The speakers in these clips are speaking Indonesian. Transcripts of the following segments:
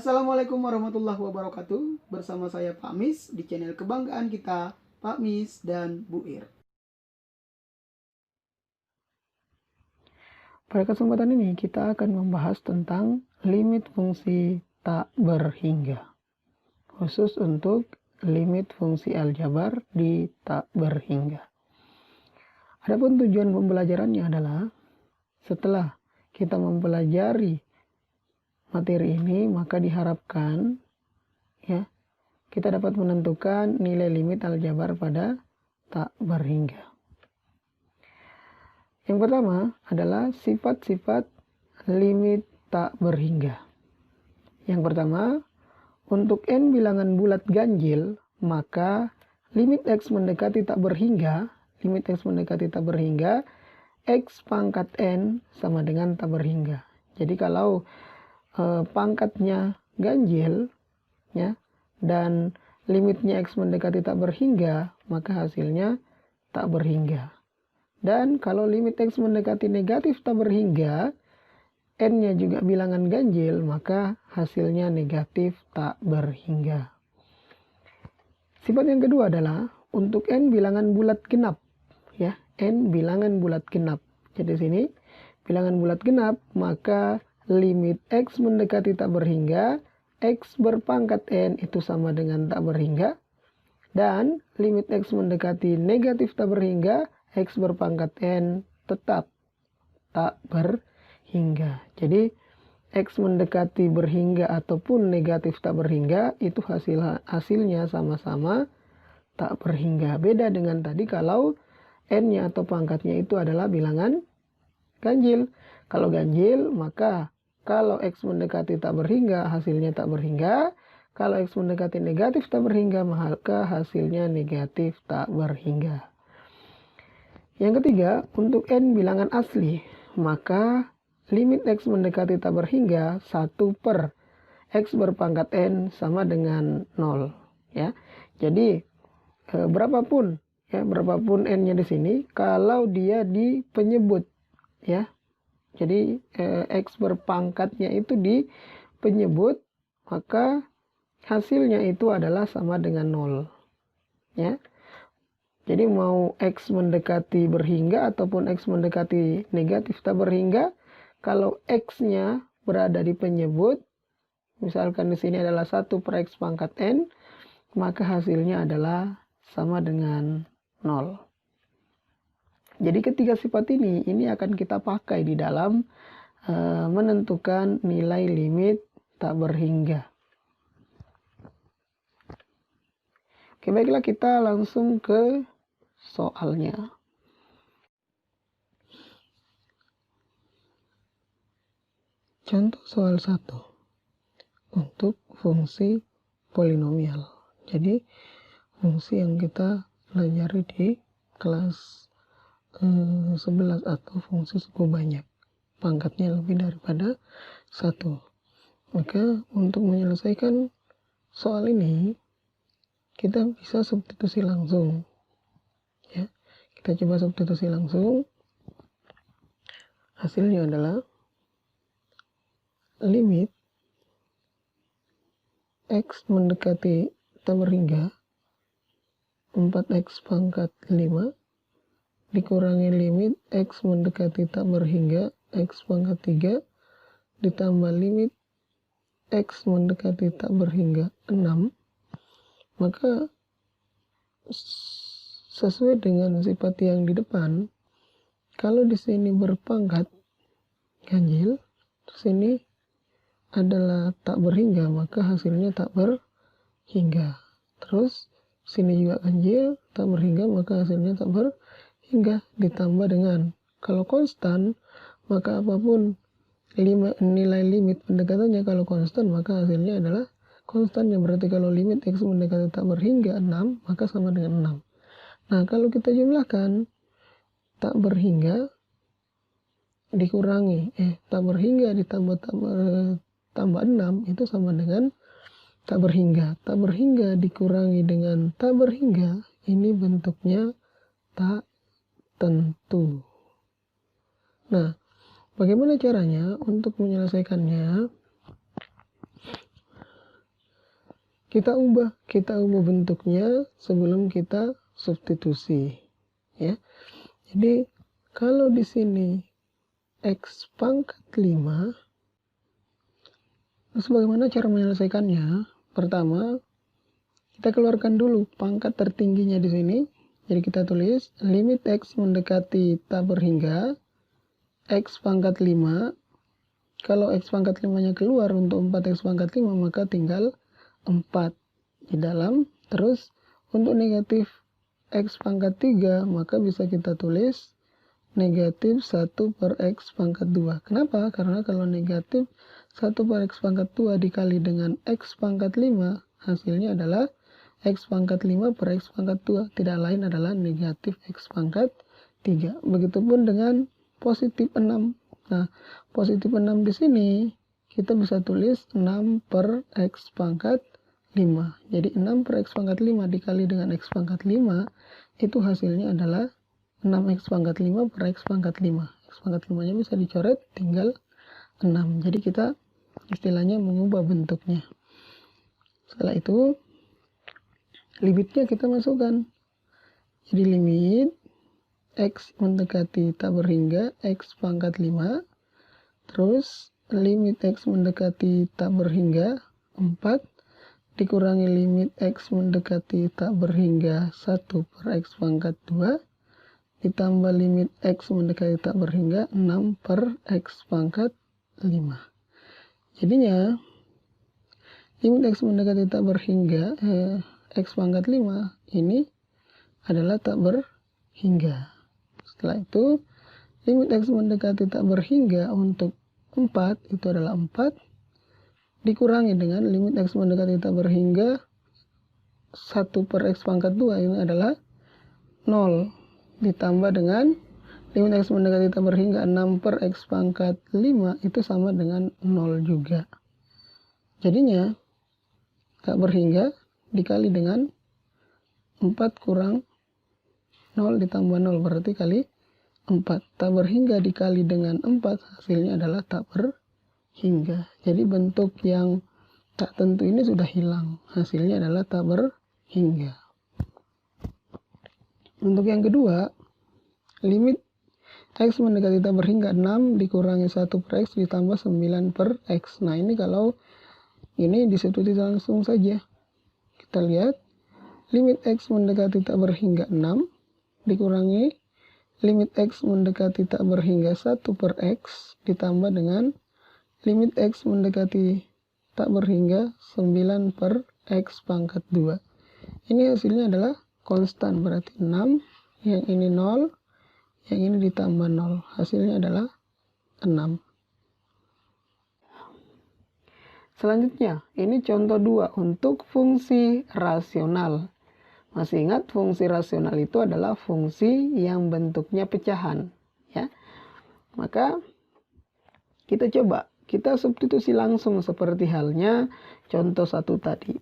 Assalamualaikum warahmatullahi wabarakatuh. Bersama saya Pak Mis di channel kebanggaan kita, Pak Mis dan Bu Ir. Pada kesempatan ini kita akan membahas tentang limit fungsi tak berhingga, khusus untuk limit fungsi aljabar di tak berhingga. Adapun tujuan pembelajarannya adalah setelah kita mempelajari materi ini, maka diharapkan kita dapat menentukan nilai limit aljabar pada tak berhingga. Yang pertama adalah sifat-sifat limit tak berhingga. Yang pertama, untuk n bilangan bulat ganjil, maka limit x mendekati tak berhingga, x pangkat n sama dengan tak berhingga. Jadi kalau pangkatnya ganjil dan limitnya x mendekati tak berhingga, maka hasilnya tak berhingga. Dan kalau limit x mendekati negatif tak berhingga, n-nya juga bilangan ganjil, maka hasilnya negatif tak berhingga. Sifat yang kedua adalah untuk n bilangan bulat genap, n bilangan bulat genap. Jadi sini bilangan bulat genap, maka limit x mendekati tak berhingga, x berpangkat n itu sama dengan tak berhingga, dan limit x mendekati negatif tak berhingga, x berpangkat n tetap tak berhingga. Jadi x mendekati berhingga ataupun negatif tak berhingga itu hasilnya sama-sama tak berhingga. Beda dengan tadi kalau n-nya atau pangkatnya itu adalah bilangan ganjil. Kalau ganjil, maka kalau x mendekati tak berhingga, hasilnya tak berhingga. Kalau x mendekati negatif tak berhingga, maka hasilnya negatif tak berhingga. Yang ketiga, untuk n bilangan asli, maka limit x mendekati tak berhingga 1 per x berpangkat n sama dengan 0. Jadi berapapun n-nya di sini, kalau dia di penyebut, jadi x berpangkatnya itu di penyebut, maka hasilnya itu adalah sama dengan 0. Jadi mau x mendekati berhingga ataupun x mendekati negatif tak berhingga, kalau x-nya berada di penyebut, misalkan di sini adalah 1 per x pangkat n, maka hasilnya adalah sama dengan 0. Jadi ketiga sifat ini akan kita pakai di dalam menentukan nilai limit tak berhingga. Oke, baiklah kita langsung ke soalnya. Contoh soal 1 untuk fungsi polinomial. Jadi fungsi yang kita pelajari di kelas 11 atau fungsi suku banyak. Pangkatnya lebih daripada 1. Maka untuk menyelesaikan soal ini kita bisa substitusi langsung. Kita coba substitusi langsung. Hasilnya adalah limit x mendekati tak berhingga 4x pangkat 5 dikurangi limit x mendekati tak berhingga x pangkat 3 ditambah limit x mendekati tak berhingga 6, maka sesuai dengan sifat yang di depan, kalau di sini berpangkat ganjil, terus ini adalah tak berhingga, maka hasilnya tak berhingga. Terus sini juga ganjil, tak berhingga, maka hasilnya tak berhingga. Ditambah dengan kalau konstan, maka apapun nilai limit pendekatannya, kalau konstan maka hasilnya adalah konstan, yang berarti kalau limit x mendekati tak berhingga 6, maka sama dengan 6. Nah, kalau kita jumlahkan tak berhingga dikurangi tak berhingga ditambah tambah 6 itu sama dengan tak berhingga. Tak berhingga dikurangi dengan tak berhingga, ini bentuknya tak tentu. Nah, bagaimana caranya untuk menyelesaikannya? kita ubah bentuknya sebelum kita substitusi, ya. Jadi kalau di sini X pangkat 5, terus bagaimana cara menyelesaikannya? Pertama, kita keluarkan dulu pangkat tertingginya di sini. Jadi kita tulis limit X mendekati tak berhingga X pangkat 5. Kalau X pangkat 5-nya keluar untuk 4X pangkat 5, maka tinggal 4 di dalam. Terus untuk negatif X pangkat 3, maka bisa kita tulis negatif 1 per X pangkat 2. Kenapa? Karena kalau negatif 1 per X pangkat 2 dikali dengan X pangkat 5, hasilnya adalah X pangkat 5 per X pangkat 2. Tidak lain adalah negatif X pangkat 3. Begitupun dengan positif 6. Nah, positif 6 di sini kita bisa tulis 6 per X pangkat 5. Jadi 6 per X pangkat 5 dikali dengan X pangkat 5, itu hasilnya adalah 6X pangkat 5 per X pangkat 5. X pangkat 5-nya bisa dicoret, tinggal 6. Jadi kita istilahnya mengubah bentuknya. Setelah itu, limitnya kita masukkan. Jadi limit X mendekati tak berhingga X pangkat 5. Terus limit X mendekati tak berhingga 4. Dikurangi limit X mendekati tak berhingga 1 per X pangkat 2. Ditambah limit X mendekati tak berhingga 6 per X pangkat 5. Jadinya limit X mendekati tak berhingga X pangkat 5 ini adalah tak berhingga. Setelah itu limit X mendekati tak berhingga untuk 4 itu adalah 4 dikurangi dengan limit X mendekati tak berhingga 1 per X pangkat 2 ini adalah 0 ditambah dengan limit X mendekati tak berhingga 6 per X pangkat 5 itu sama dengan 0 juga. Jadinya tak berhingga dikali dengan 4 kurang 0 ditambah 0 berarti kali 4. Tak berhingga dikali dengan 4 hasilnya adalah tak berhingga. Jadi bentuk yang tak tentu ini sudah hilang. Hasilnya adalah tak berhingga. Untuk yang kedua, limit X mendekati tak berhingga 6 dikurangi 1 per X ditambah 9 per X. Nah ini kalau ini disubstitusi langsung saja. Kita lihat limit X mendekati tak berhingga 6 dikurangi limit X mendekati tak berhingga 1 per X ditambah dengan limit X mendekati tak berhingga 9 per X pangkat 2. Ini hasilnya adalah konstan, berarti 6, yang ini 0, yang ini ditambah 0. Hasilnya adalah 6. Selanjutnya, ini contoh 2 untuk fungsi rasional. Masih ingat fungsi rasional itu adalah fungsi yang bentuknya pecahan, ya. Maka kita coba, kita substitusi langsung seperti halnya contoh 1 tadi.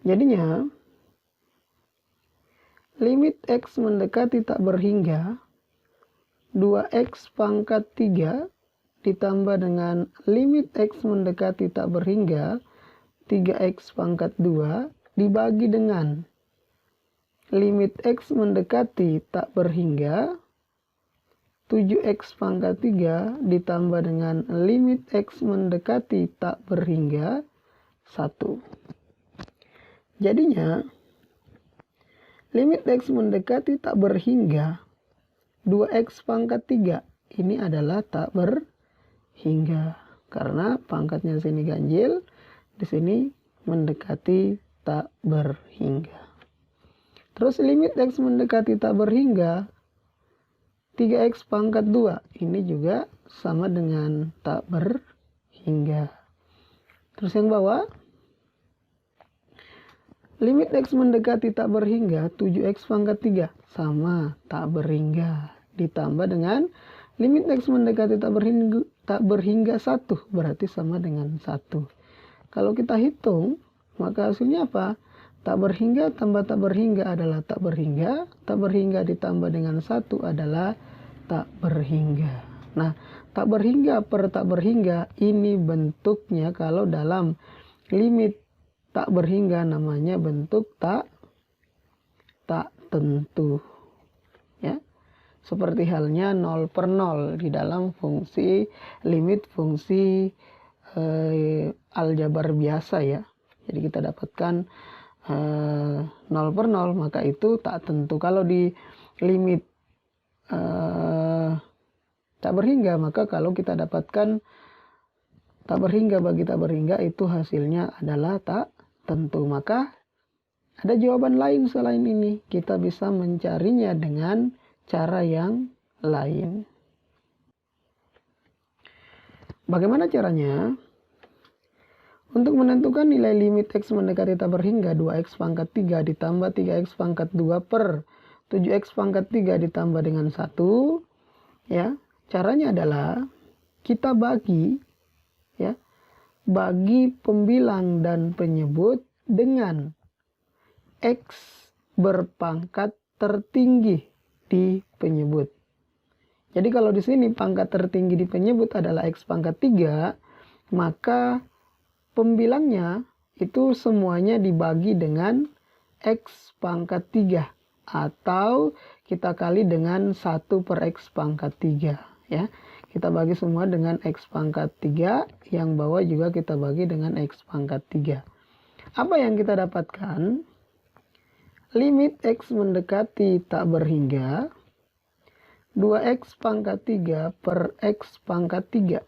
Jadinya limit X mendekati tak berhingga 2X pangkat 3 ditambah dengan limit X mendekati tak berhingga 3X pangkat 2 dibagi dengan limit X mendekati tak berhingga 7X pangkat 3 ditambah dengan limit X mendekati tak berhingga 1. Jadinya limit X mendekati tak berhingga 2X pangkat 3 ini adalah tak berhingga. Karena pangkatnya sini ganjil, di sini mendekati tak berhingga. Terus limit X mendekati tak berhingga 3X pangkat 2 ini juga sama dengan tak berhingga. Terus yang bawah limit X mendekati tak berhingga 7X pangkat 3 sama tak berhingga. Ditambah dengan limit X mendekati tak berhingga 1 berarti sama dengan 1. Kalau kita hitung maka hasilnya apa? Tak berhingga tambah tak berhingga adalah tak berhingga. Tak berhingga ditambah dengan 1 adalah tak berhingga. Nah, tak berhingga per tak berhingga ini bentuknya kalau dalam limit tak berhingga namanya bentuk tak tentu. Ya. Seperti halnya 0 per 0 di dalam limit fungsi aljabar biasa ya. Jadi kita dapatkan 0 per 0, maka itu tak tentu. Kalau di limit tak berhingga, maka kalau kita dapatkan tak berhingga bagi tak berhingga, itu hasilnya adalah tak tentu. Maka ada jawaban lain selain ini. Kita bisa mencarinya dengan cara yang lain. Bagaimana caranya? Untuk menentukan nilai limit X mendekati tak berhingga, 2X pangkat 3 ditambah 3X pangkat 2 per 7X pangkat 3 ditambah dengan 1. Ya, caranya adalah kita bagi pembilang dan penyebut dengan X berpangkat tertinggi di penyebut. Jadi kalau di sini pangkat tertinggi di penyebut adalah X pangkat 3, maka pembilangnya itu semuanya dibagi dengan X pangkat 3. Atau kita kali dengan 1 per X pangkat 3. Ya. Kita bagi semua dengan X pangkat 3, yang bawah juga kita bagi dengan X pangkat 3. Apa yang kita dapatkan? Limit X mendekati tak berhingga, 2X pangkat 3 per X pangkat 3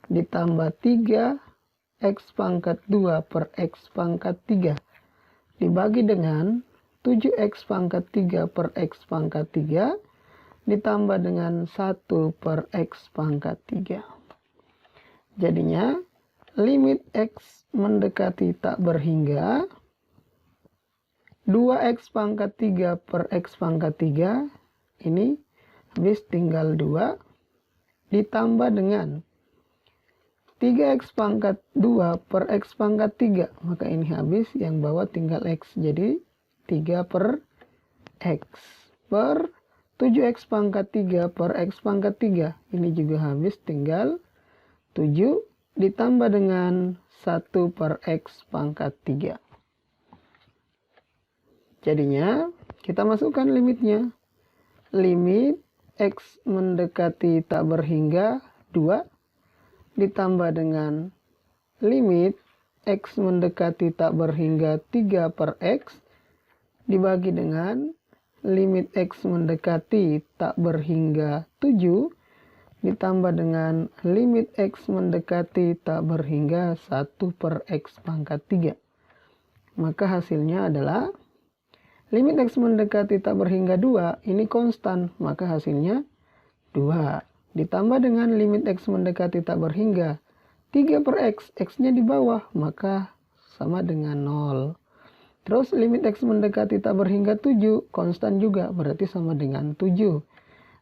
ditambah 3X pangkat 2 per X pangkat 3 dibagi dengan 7X pangkat 3 per X pangkat 3 ditambah dengan 1 per X pangkat 3. Jadinya limit X mendekati tak berhingga, 2X pangkat 3 per X pangkat 3, ini habis tinggal 2, ditambah dengan 3X pangkat 2 per X pangkat 3, maka ini habis, yang bawah tinggal X, jadi 3 per X, per 7X pangkat 3 per X pangkat 3, ini juga habis, tinggal 7, ditambah dengan 1 per X pangkat 3. Jadinya kita masukkan limitnya. Limit X mendekati tak berhingga 2 ditambah dengan limit X mendekati tak berhingga 3 per X dibagi dengan limit X mendekati tak berhingga 7 ditambah dengan limit X mendekati tak berhingga 1 per X pangkat 3. Maka hasilnya adalah limit X mendekati tak berhingga 2, ini konstan, maka hasilnya 2. Ditambah dengan limit X mendekati tak berhingga 3 per X, X-nya di bawah, maka sama dengan 0. Terus limit X mendekati tak berhingga 7, konstan juga, berarti sama dengan 7.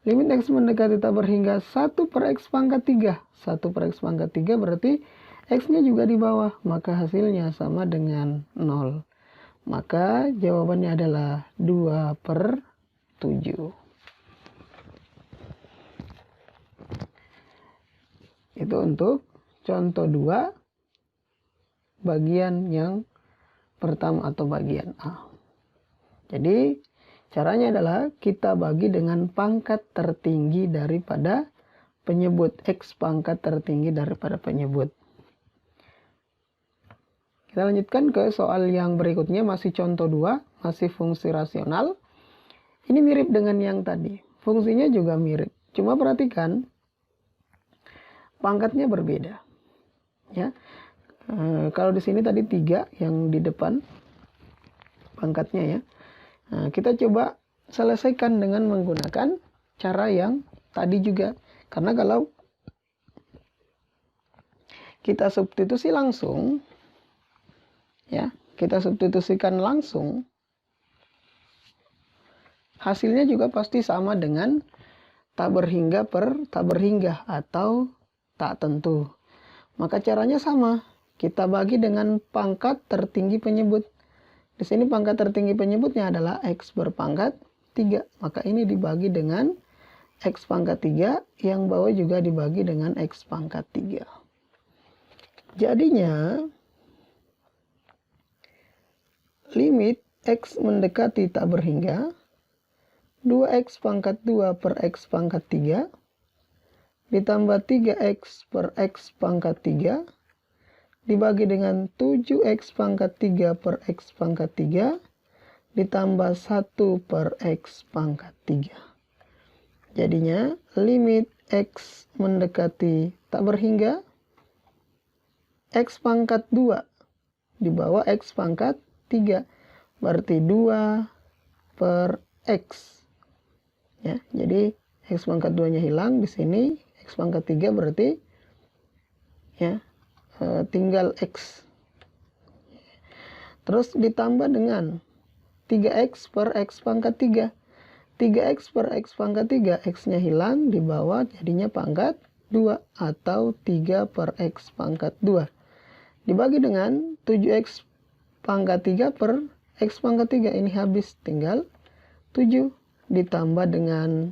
Limit X mendekati tak berhingga 1 per X pangkat 3, 1 per X pangkat 3 berarti X-nya juga di bawah, maka hasilnya sama dengan 0. Maka jawabannya adalah 2 per 7. Itu untuk contoh 2 bagian yang pertama atau bagian A. Jadi caranya adalah kita bagi dengan pangkat tertinggi daripada penyebut. X pangkat tertinggi daripada penyebut. Kita lanjutkan ke soal yang berikutnya, masih contoh 2, masih fungsi rasional. Ini mirip dengan yang tadi. Fungsinya juga mirip. Cuma perhatikan, pangkatnya berbeda. Ya. Kalau di sini tadi 3 yang di depan pangkatnya ya. Nah, kita coba selesaikan dengan menggunakan cara yang tadi juga. Karena kalau kita substitusi langsung, ya, kita substitusikan langsung, hasilnya juga pasti sama dengan tak berhingga per tak berhingga atau tak tentu. Maka caranya sama, kita bagi dengan pangkat tertinggi penyebut. Di sini pangkat tertinggi penyebutnya adalah X berpangkat 3, maka ini dibagi dengan X pangkat 3, yang bawah juga dibagi dengan X pangkat 3. Jadinya limit X mendekati tak berhingga 2X pangkat 2 per X pangkat 3 ditambah 3X per X pangkat 3 dibagi dengan 7X pangkat 3 per X pangkat 3 ditambah 1 per X pangkat 3. Jadinya limit X mendekati tak berhingga X pangkat 2 di bawah X pangkat 3 berarti 2 per X. Ya, jadi X pangkat 2-nya hilang di sini, X pangkat 3 berarti ya tinggal X. Terus ditambah dengan 3X per X pangkat 3. 3X per X pangkat 3, X-nya hilang di bawah jadinya pangkat 2 atau 3 per X pangkat 2. Dibagi dengan 7X pangkat 3 per X pangkat 3, ini habis tinggal 7 ditambah dengan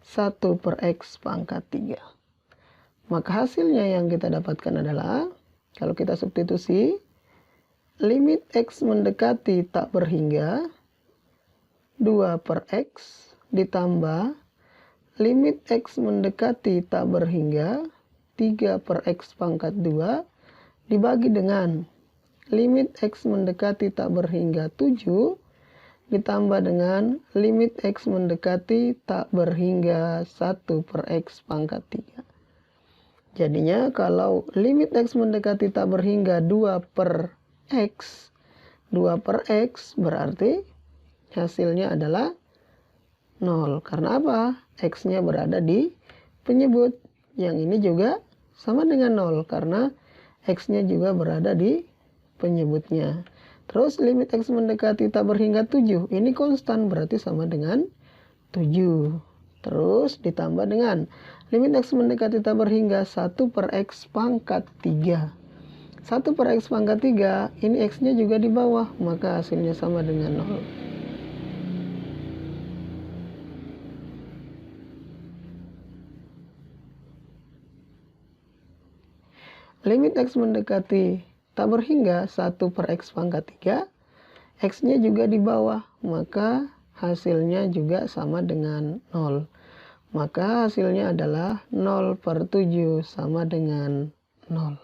1 per X pangkat 3. Maka hasilnya yang kita dapatkan adalah, kalau kita substitusi, limit X mendekati tak berhingga 2 per X ditambah limit X mendekati tak berhingga 3 per X pangkat 2 dibagi dengan limit X mendekati tak berhingga 7 ditambah dengan limit X mendekati tak berhingga 1 per X pangkat 3. Jadinya kalau limit X mendekati tak berhingga 2 per X, 2 per X berarti hasilnya adalah 0. Karena apa? X-nya berada di penyebut. Yang ini juga sama dengan 0 karena X-nya juga berada di penyebutnya. Terus limit X mendekati tak berhingga 7. Ini konstan berarti sama dengan 7. Terus ditambah dengan limit X mendekati tak berhingga 1 per X pangkat 3. 1 per X pangkat 3, ini X-nya juga di bawah, maka hasilnya sama dengan 0. Limit X mendekati tak berhingga 1 per X pangkat 3, X-nya juga di bawah, maka hasilnya juga sama dengan 0. Maka hasilnya adalah 0 per 7 sama dengan 0.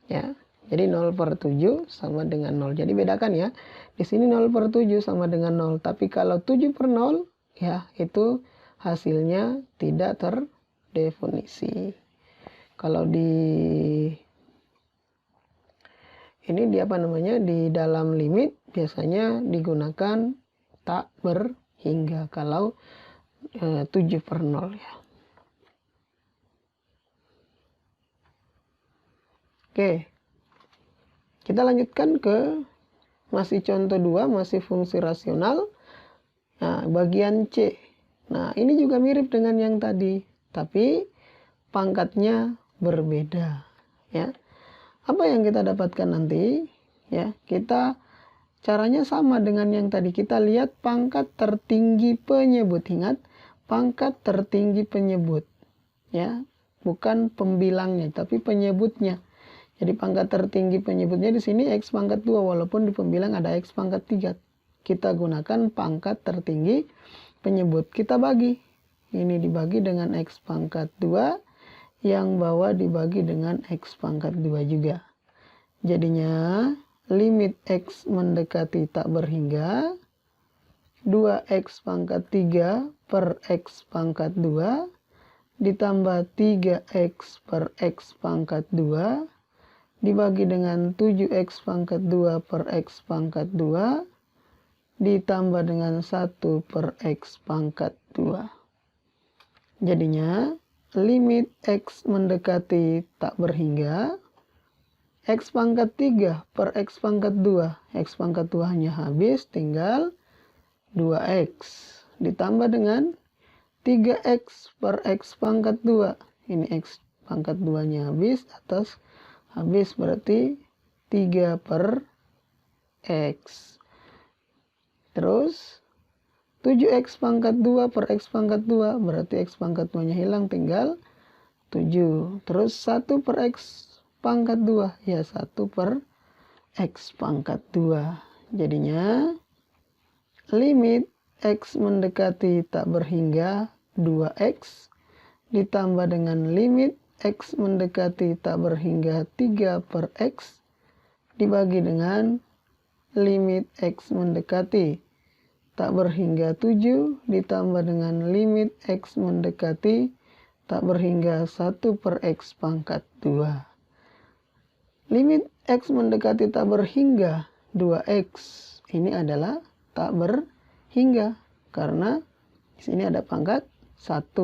Ya, jadi 0 per 7 sama dengan 0. Jadi bedakan ya. Di sini 0 per 7 sama dengan 0. Tapi kalau 7 per 0, ya itu hasilnya tidak terdefinisi. Kalau di ini di dalam limit biasanya digunakan tak berhingga kalau 7 per 0 ya. Oke, kita lanjutkan ke masih contoh 2, masih fungsi rasional. Nah, bagian C. Nah, ini juga mirip dengan yang tadi, tapi pangkatnya berbeda. Ya, apa yang kita dapatkan nanti? Ya, kita caranya sama dengan yang tadi. Kita lihat pangkat tertinggi penyebut. Ingat, pangkat tertinggi penyebut. Ya, bukan pembilangnya, tapi penyebutnya. Jadi pangkat tertinggi penyebutnya di sini X pangkat 2, walaupun di pembilang ada X pangkat 3. Kita gunakan pangkat tertinggi penyebut. Kita bagi. Ini dibagi dengan X pangkat 2, yang bawah dibagi dengan X pangkat 2 juga. Jadinya limit X mendekati tak berhingga 2X pangkat 3 per X pangkat 2 ditambah 3X per X pangkat 2 dibagi dengan 7X pangkat 2 per X pangkat 2 ditambah dengan 1 per X pangkat 2. Jadinya limit X mendekati tak berhingga X pangkat 3 per X pangkat 2. X pangkat 2 hanya habis, tinggal 2X ditambah dengan 3X per X pangkat 2. Ini X pangkat 2-nya habis, atas habis berarti 3 per X. Terus 7X pangkat 2 per X pangkat 2 berarti X pangkat 2-nya hilang, tinggal 7. Terus 1 per X pangkat 2, ya 1 per X pangkat 2. Jadinya limit X mendekati tak berhingga 2X ditambah dengan limit X mendekati tak berhingga 3 per X dibagi dengan limit X mendekati tak berhingga 7 ditambah dengan limit X mendekati tak berhingga 1 per X pangkat 2. Limit X mendekati tak berhingga 2X ini adalah tak berhingga karena di sini ada pangkat 1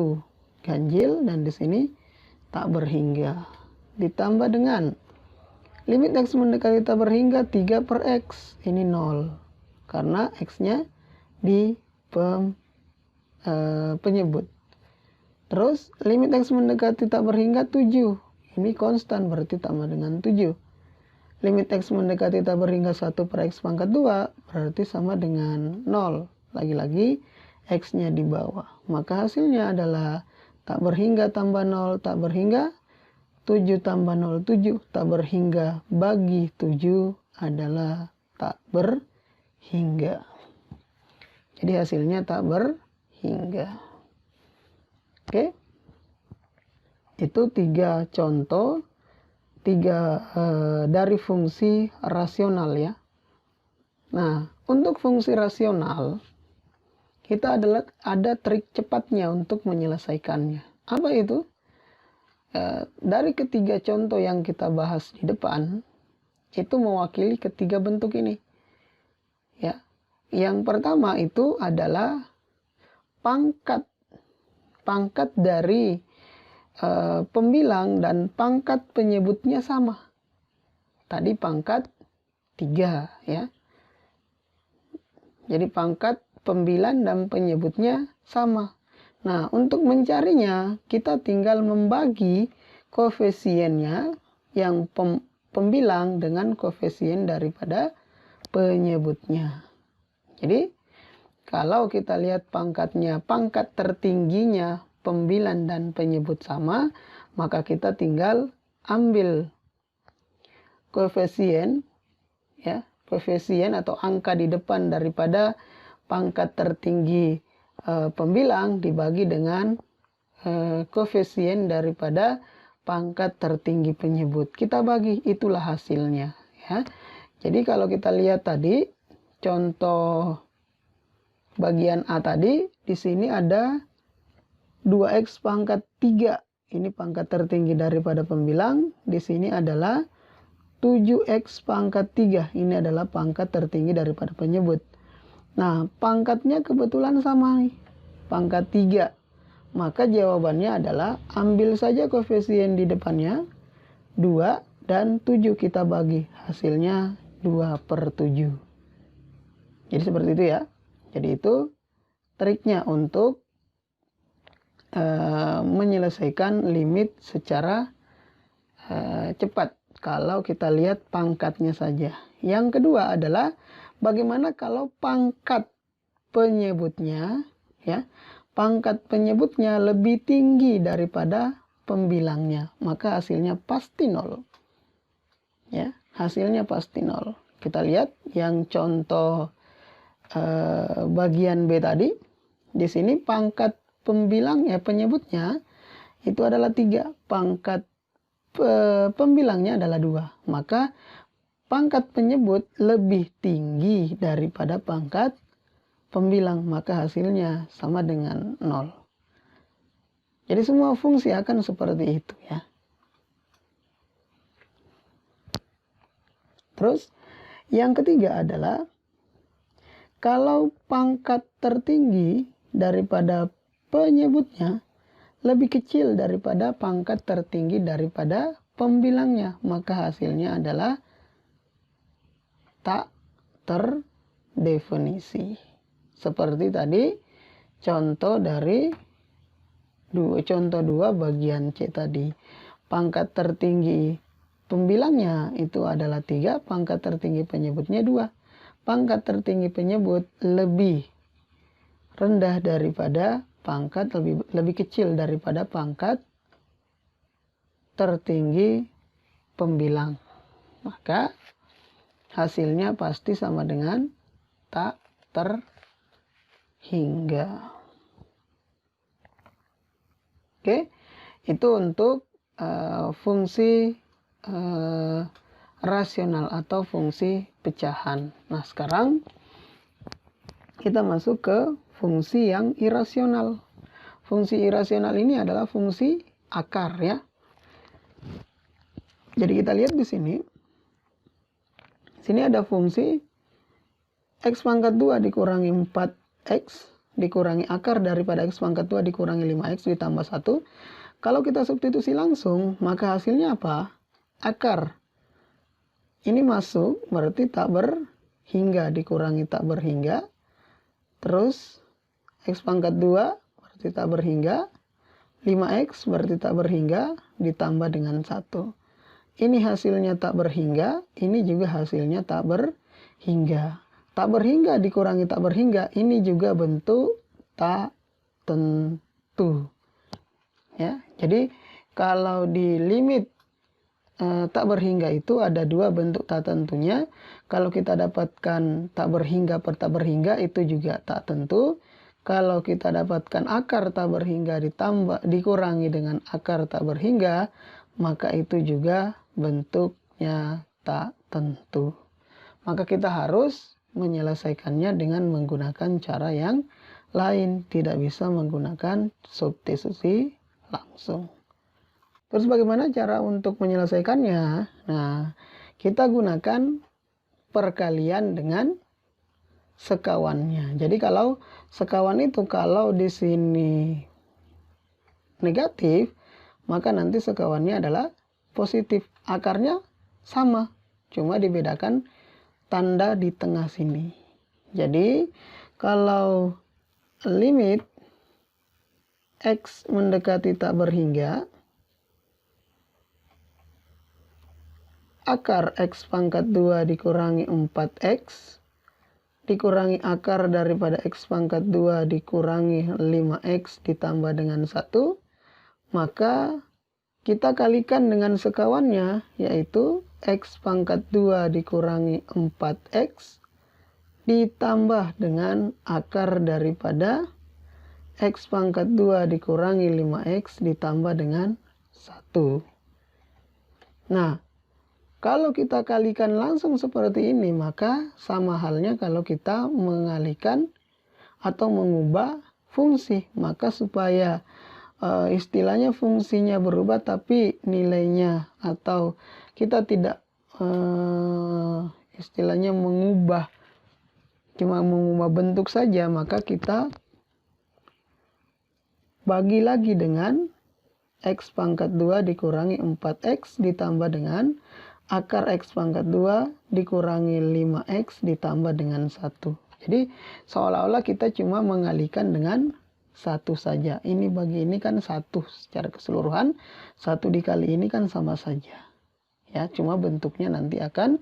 ganjil dan di sini tak berhingga. Ditambah dengan limit X mendekati tak berhingga 3 per X ini 0 karena X-nya di penyebut. Terus limit X mendekati tak berhingga 7. Ini konstan berarti tambah dengan 7. Limit X mendekati tak berhingga 1 per X pangkat 2 berarti sama dengan 0. Lagi-lagi X-nya di bawah. Maka hasilnya adalah tak berhingga tambah 0 tak berhingga. 7 tambah 0 7. Tak berhingga bagi 7 adalah tak berhingga. Jadi hasilnya tak berhingga. Oke. Itu 3 contoh, 3 dari fungsi rasional ya. Nah, untuk fungsi rasional, kita ada trik cepatnya untuk menyelesaikannya. Apa itu? Dari ketiga contoh yang kita bahas di depan, itu mewakili ketiga bentuk ini. Ya. Yang pertama itu adalah pangkat dari pembilang dan pangkat penyebutnya sama. Tadi pangkat 3 ya. Jadi pangkat pembilang dan penyebutnya sama. Nah, untuk mencarinya kita tinggal membagi koefisiennya yang pembilang dengan koefisien daripada penyebutnya. Jadi kalau kita lihat pangkatnya, pangkat tertingginya pembilang dan penyebut sama, maka kita tinggal ambil koefisien ya, koefisien atau angka di depan daripada pangkat tertinggi pembilang dibagi dengan koefisien daripada pangkat tertinggi penyebut. Kita bagi, itulah hasilnya ya. Jadi kalau kita lihat tadi contoh bagian A tadi, di sini ada 2X pangkat 3. Ini pangkat tertinggi daripada pembilang. Di sini adalah 7X pangkat 3. Ini adalah pangkat tertinggi daripada penyebut. Nah, pangkatnya kebetulan sama nih. Pangkat 3. Maka jawabannya adalah ambil saja koefisien di depannya. 2 dan 7 kita bagi. Hasilnya 2 per 7. Jadi seperti itu ya. Jadi itu triknya untuk menyelesaikan limit secara cepat kalau kita lihat pangkatnya saja. Yang kedua adalah bagaimana kalau pangkat penyebutnya ya, pangkat penyebutnya lebih tinggi daripada pembilangnya, maka hasilnya pasti 0. Ya, hasilnya pasti 0. Kita lihat yang contoh bagian B tadi. Di sini pangkat pembilang penyebutnya itu adalah 3, pangkat pembilangnya adalah 2. Maka pangkat penyebut lebih tinggi daripada pangkat pembilang, maka hasilnya sama dengan 0. Jadi semua fungsi akan seperti itu ya. Terus yang ketiga adalah kalau pangkat tertinggi daripada penyebutnya lebih kecil daripada pangkat tertinggi daripada pembilangnya, maka hasilnya adalah tak terdefinisi. Seperti tadi contoh dari contoh 2 bagian C tadi. Pangkat tertinggi pembilangnya itu adalah 3, pangkat tertinggi penyebutnya 2. Pangkat tertinggi penyebut lebih rendah daripada pangkat lebih kecil daripada pangkat tertinggi pembilang. Maka hasilnya pasti sama dengan tak terhingga. Oke, itu untuk fungsi rasional atau fungsi pecahan. Nah, sekarang kita masuk ke fungsi yang irasional. Fungsi irasional ini adalah fungsi akar ya. Jadi kita lihat di sini. Sini ada fungsi x pangkat 2 dikurangi 4x dikurangi akar daripada x pangkat 2 dikurangi 5x ditambah 1. Kalau kita substitusi langsung, maka hasilnya apa? Akar. Ini masuk, berarti tak berhingga dikurangi tak berhingga. Terus x pangkat 2 berarti tak berhingga. 5x berarti tak berhingga ditambah dengan 1. Ini hasilnya tak berhingga, ini juga hasilnya tak berhingga. Tak berhingga dikurangi tak berhingga, ini juga bentuk tak tentu. Ya, jadi kalau di limit tak berhingga itu ada dua bentuk tak tentunya. Kalau kita dapatkan tak berhingga per tak berhingga itu juga tak tentu. Kalau kita dapatkan akar tak berhingga dikurangi dengan akar tak berhingga, maka itu juga bentuknya tak tentu. Maka kita harus menyelesaikannya dengan menggunakan cara yang lain. Tidak bisa menggunakan substitusi langsung. Terus bagaimana cara untuk menyelesaikannya? Nah, kita gunakan perkalian dengan sekawannya. Jadi kalau sekawan itu kalau di sini negatif, maka nanti sekawannya adalah positif. Akarnya sama, cuma dibedakan tanda di tengah sini. Jadi kalau limit x mendekati tak berhingga, akar x pangkat 2 dikurangi 4x dikurangi akar daripada x pangkat 2 dikurangi 5x ditambah dengan 1, maka kita kalikan dengan sekawannya, yaitu x pangkat 2 dikurangi 4x ditambah dengan akar daripada x pangkat 2 dikurangi 5x ditambah dengan 1. Nah, kalau kita kalikan langsung seperti ini, maka sama halnya kalau kita mengalihkan atau mengubah fungsi. Maka supaya istilahnya fungsinya berubah tapi nilainya, atau kita tidak istilahnya mengubah, cuma mengubah bentuk saja, maka kita bagi lagi dengan x pangkat 2 dikurangi 4x ditambah dengan akar x pangkat 2 dikurangi 5x ditambah dengan 1. Jadi seolah-olah kita cuma mengalihkan dengan 1 saja. Ini bagi ini kan 1 secara keseluruhan. 1 dikali ini kan sama saja. Ya, cuma bentuknya nanti akan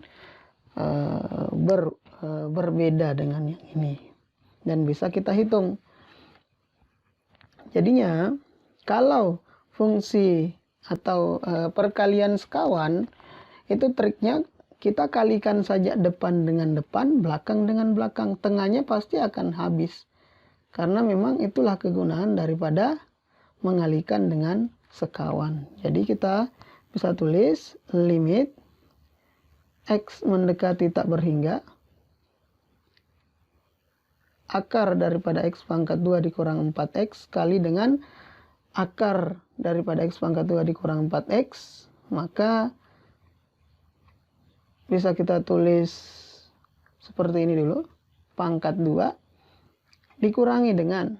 berbeda dengan yang ini. Dan bisa kita hitung. Jadinya kalau fungsi atau perkalian sekawan, itu triknya kita kalikan saja depan dengan depan, belakang dengan belakang. Tengahnya pasti akan habis. Karena memang itulah kegunaan daripada mengalihkan dengan sekawan. Jadi kita bisa tulis limit x mendekati tak berhingga. Akar daripada x pangkat 2 dikurang 4x kali dengan akar daripada x pangkat 2 dikurang 4x. Maka bisa kita tulis seperti ini dulu. Pangkat 2 dikurangi dengan,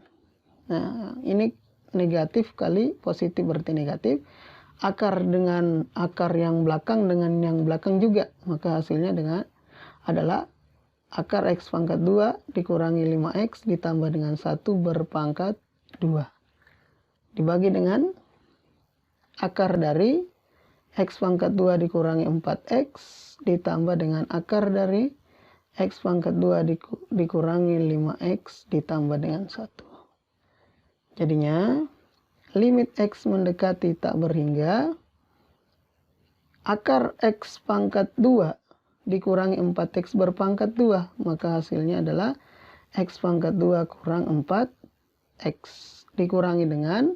nah ini negatif kali positif berarti negatif. Akar dengan akar yang belakang dengan yang belakang juga. Maka hasilnya adalah akar x pangkat 2 dikurangi 5x ditambah dengan 1 berpangkat 2. Dibagi dengan akar dari x pangkat 2 dikurangi 4x ditambah dengan akar dari x pangkat 2 dikurangi 5x ditambah dengan 1. Jadinya limit x mendekati tak berhingga, akar x pangkat 2 dikurangi 4x berpangkat 2. Maka hasilnya adalah x pangkat 2 kurang 4x. Dikurangi dengan,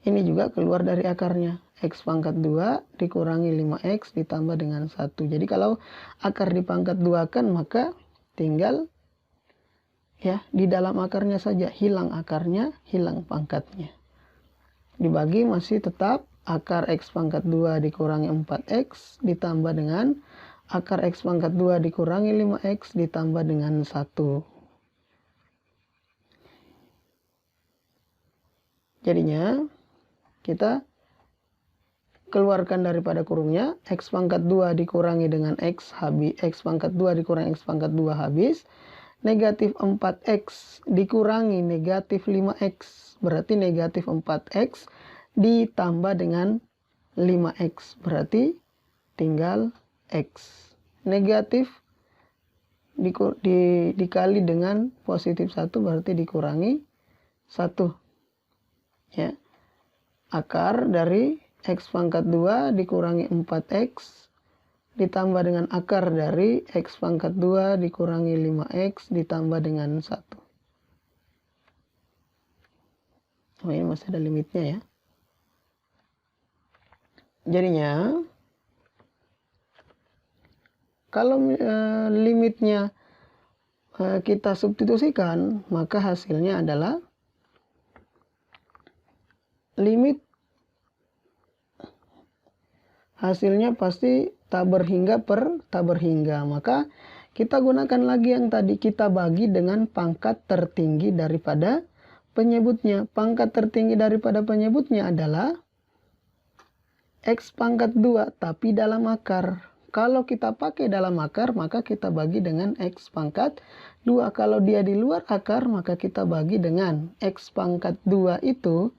ini juga keluar dari akarnya. X pangkat 2 dikurangi 5x ditambah dengan 1. Jadi kalau akar dipangkat 2 kan, maka tinggal ya di dalam akarnya saja. Hilang akarnya, hilang pangkatnya. Dibagi masih tetap akar x pangkat 2 dikurangi 4x ditambah dengan akar x pangkat 2 dikurangi 5x ditambah dengan 1. Jadinya kita keluarkan daripada kurungnya, x pangkat 2 dikurangi dengan x habis, x pangkat 2 dikurangi x pangkat 2 habis, negatif 4x dikurangi negatif 5x, berarti negatif 4x ditambah dengan 5x, berarti tinggal x. Negatif dikali dengan positif 1 berarti dikurangi 1. Ya. Akar dari x pangkat 2 dikurangi 4x ditambah dengan akar dari x pangkat 2 dikurangi 5x ditambah dengan 1. Oh, ini masih ada limitnya ya. Jadinya kalau limitnya kita substitusikan, maka hasilnya adalah limit hasilnya pasti tak berhingga per tak berhingga. Maka kita gunakan lagi yang tadi, kita bagi dengan pangkat tertinggi daripada penyebutnya. Pangkat tertinggi daripada penyebutnya adalah x pangkat 2 tapi dalam akar. Kalau kita pakai dalam akar, maka kita bagi dengan x pangkat 2. Kalau dia di luar akar, maka kita bagi dengan x pangkat 2 itu,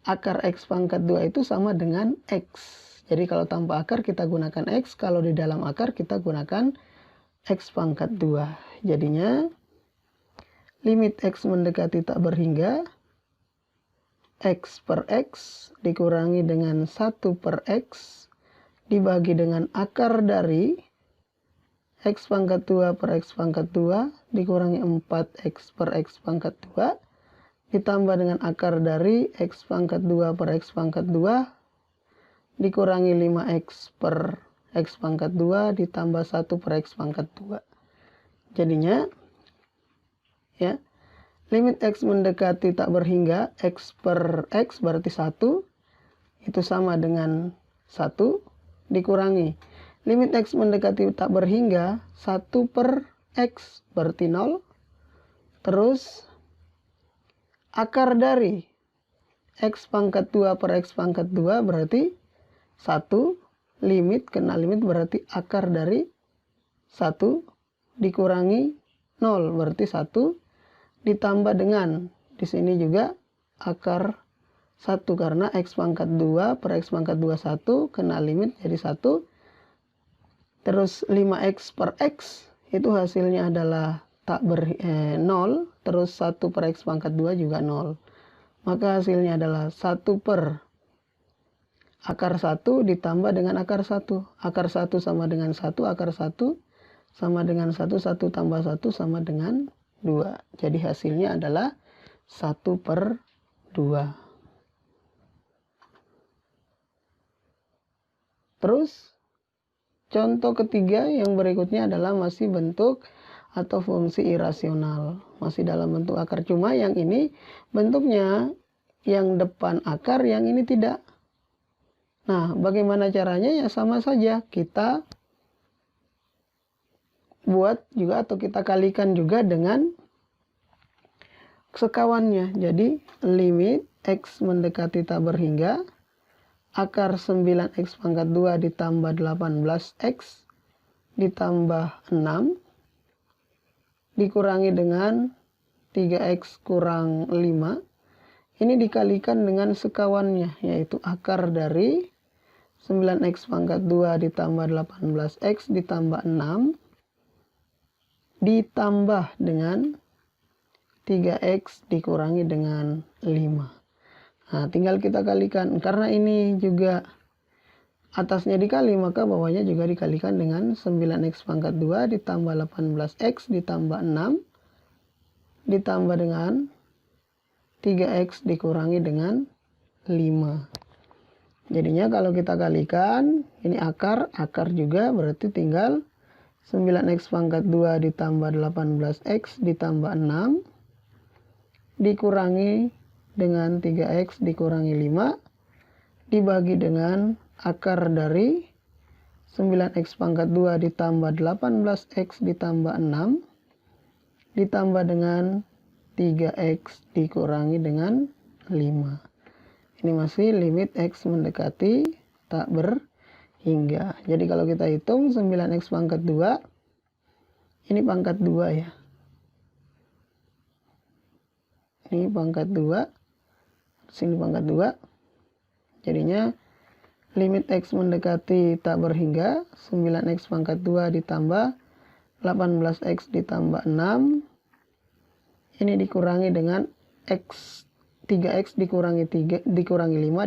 akar x pangkat 2 itu sama dengan x. Jadi kalau tanpa akar kita gunakan x, kalau di dalam akar kita gunakan x pangkat 2. Jadinya limit x mendekati tak berhingga, x per x dikurangi dengan 1 per x dibagi dengan akar dari x pangkat 2 per x pangkat 2 dikurangi 4x per x pangkat 2 ditambah dengan akar dari x pangkat 2 per x pangkat 2 dikurangi 5x per x pangkat 2 ditambah 1 per x pangkat 2. Jadinya ya, limit x mendekati tak berhingga, x per x berarti 1, itu sama dengan 1 dikurangi limit x mendekati tak berhingga, 1 per x berarti 0, terus akar dari x pangkat 2 per x pangkat 2 berarti 1, limit, kena limit berarti akar dari 1 dikurangi 0 berarti 1 ditambah dengan di sini juga akar 1 karena x pangkat 2 per x pangkat 2 1 kena limit jadi 1. Terus 5x per x itu hasilnya adalah 0, terus 1 per x pangkat 2 juga 0. Maka hasilnya adalah 1 per akar 1 ditambah dengan akar 1. Akar 1 sama dengan 1, akar 1 sama dengan 1, 1 tambah 1 sama dengan 2. Jadi hasilnya adalah 1 per 2. Terus contoh ketiga yang berikutnya adalah masih bentuk atau fungsi irasional. Masih dalam bentuk akar, cuma yang ini bentuknya yang depan akar, yang ini tidak. Nah, bagaimana caranya? Ya sama saja, kita buat juga atau kita kalikan juga dengan sekawannya. Jadi limit x mendekati tak berhingga, akar 9x pangkat 2 ditambah 18x ditambah 6 dikurangi dengan 3x kurang 5. Ini dikalikan dengan sekawannya, yaitu akar dari 9x pangkat 2 ditambah 18x ditambah 6 ditambah dengan 3x dikurangi dengan 5. Nah, tinggal kita kalikan. Karena ini juga atasnya dikali, maka bawahnya juga dikalikan dengan 9x pangkat 2 ditambah 18x ditambah 6 ditambah dengan 3x dikurangi dengan 5. Jadinya kalau kita kalikan, ini akar juga berarti tinggal 9x pangkat 2 ditambah 18x ditambah 6 dikurangi dengan 3x dikurangi 5 dibagi dengan akar dari 9x pangkat 2 ditambah 18x ditambah 6 ditambah dengan 3x dikurangi dengan 5. Ini masih limit x mendekati tak berhingga. Jadi kalau kita hitung 9x pangkat 2, ini pangkat 2 ya. Ini pangkat 2, sini pangkat 2. Jadinya limit x mendekati tak berhingga 9x pangkat 2 ditambah 18x ditambah 6 ini dikurangi dengan x 3x dikurangi 5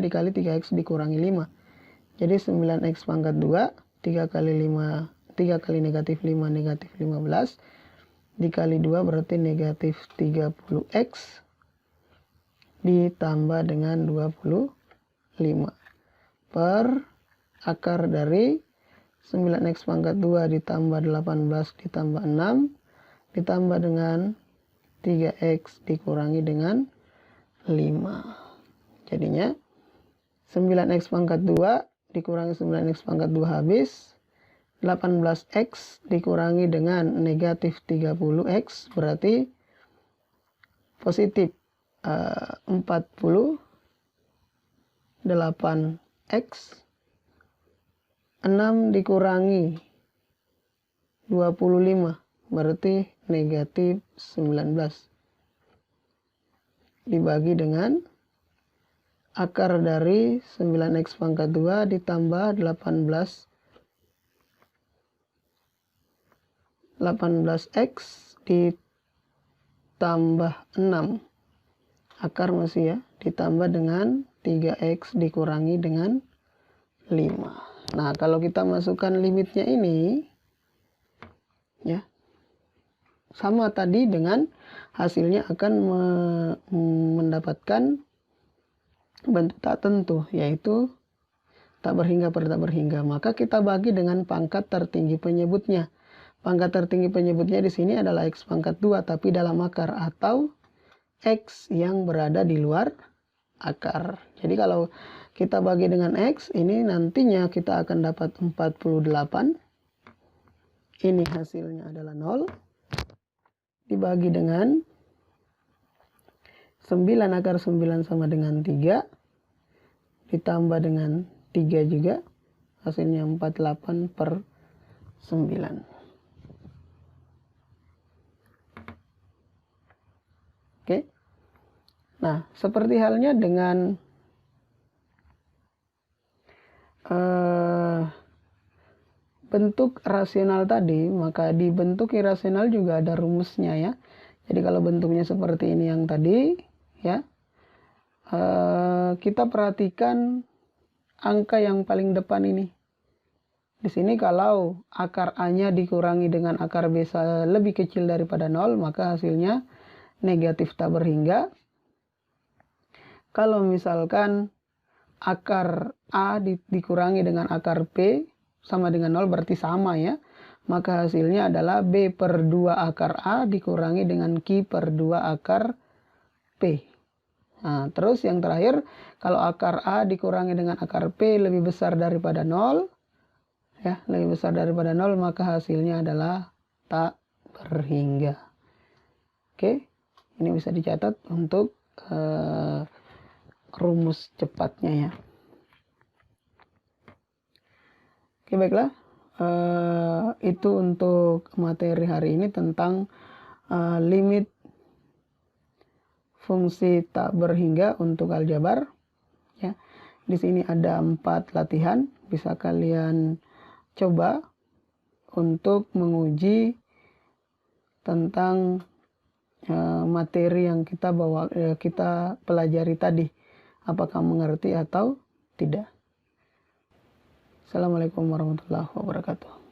dikali 3x dikurangi 5. Jadi 9x pangkat 2 3 kali negatif 5 negatif 15 dikali 2 berarti negatif 30x ditambah dengan 25 per akar dari 9x pangkat 2 ditambah 18 ditambah 6 ditambah dengan 3x dikurangi dengan 5. Jadinya 9x pangkat 2 dikurangi 9x pangkat 2 habis. 18x dikurangi dengan negatif 30x berarti positif 48x. 6 dikurangi 25 berarti negatif 19 dibagi dengan akar dari 9x pangkat 2 ditambah 18x ditambah 6 akar masih ya ditambah dengan 3x dikurangi dengan 5. Nah, kalau kita masukkan limitnya ini, ya, sama tadi dengan hasilnya akan mendapatkan bentuk tak tentu, yaitu tak berhingga per tak berhingga. Maka kita bagi dengan pangkat tertinggi penyebutnya. Pangkat tertinggi penyebutnya di sini adalah x pangkat 2, tapi dalam akar atau x yang berada di luar akar. Jadi kalau kita bagi dengan x, ini nantinya kita akan dapat 48. Ini hasilnya adalah 0. Dibagi dengan 9 akar 9 sama dengan 3. Ditambah dengan 3 juga. Hasilnya 48 per 9. Oke. Nah, seperti halnya dengan bentuk rasional tadi, maka di bentuk irasional juga ada rumusnya ya. Jadi kalau bentuknya seperti ini yang tadi ya, kita perhatikan angka yang paling depan ini. Di sini kalau akar A-nya dikurangi dengan akar B lebih kecil daripada 0, maka hasilnya negatif tak berhingga. Kalau misalkan akar A dikurangi dengan akar P sama dengan 0 berarti sama ya. Maka hasilnya adalah B per 2 akar A dikurangi dengan Q per 2 akar P. Nah, terus yang terakhir, kalau akar A dikurangi dengan akar P lebih besar daripada 0, ya, lebih besar daripada 0, maka hasilnya adalah tak berhingga. Oke, ini bisa dicatat untuk rumus cepatnya ya. Oke, baiklah. Itu untuk materi hari ini tentang limit fungsi tak berhingga untuk aljabar. Ya, di sini ada 4 latihan, bisa kalian coba untuk menguji tentang materi yang kita pelajari tadi, apakah mengerti atau tidak. Assalamualaikum warahmatullahi wabarakatuh.